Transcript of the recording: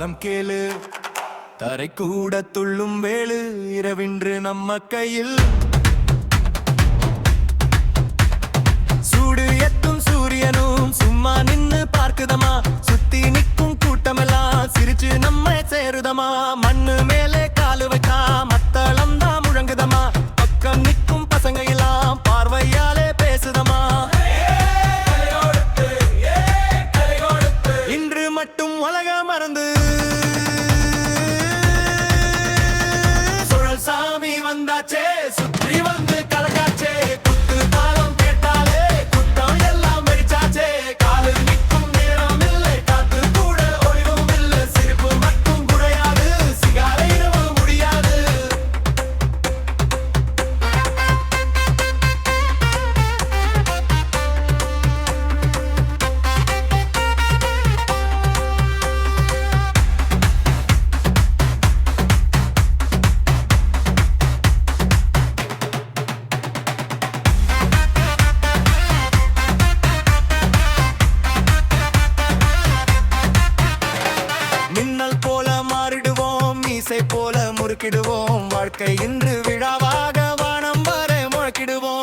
காலம் கேளு, தரை கூட துள்ளும் வேளு, இரவின்று நம்ம கையில். சூடு எத்தும் சூரியனும் சும்மா நின்னு பார்க்குதமா, சுத்தி நிற்கும் கூட்டமெல்லாம் சிரிச்சு நம்ம சேருதமா. மண்ணு மேலே காலு வைக்கா மத்தளம் தான் முழங்குதமா, பக்கம் நிற்கும் பசங்க எல்லாம் பார்வையாலே பேசுதமா. இன்று மட்டும் உலக மறந்து சுழல் சாமி வந்தாச்சே, சுற்றி வந்து கலக்காச்சே. குத்து தாளம் கேட்டாலே குத்தம் எல்லாம் வெறிச்சாச்சே. காலு நிற்கும் நேரம் இல்லை, காத்து கூட ஒளிவும் இல்லை. சிரிப்பு மட்டும் குறையாது, சிகாரை இரவு முடியாது. மின்னல் போல மாறிடுவோம், மீசை போல முறுக்கிடுவோம். வாழ்க்கை இன்று விழாவாக வானம் வரை முழக்கிடுவோம்.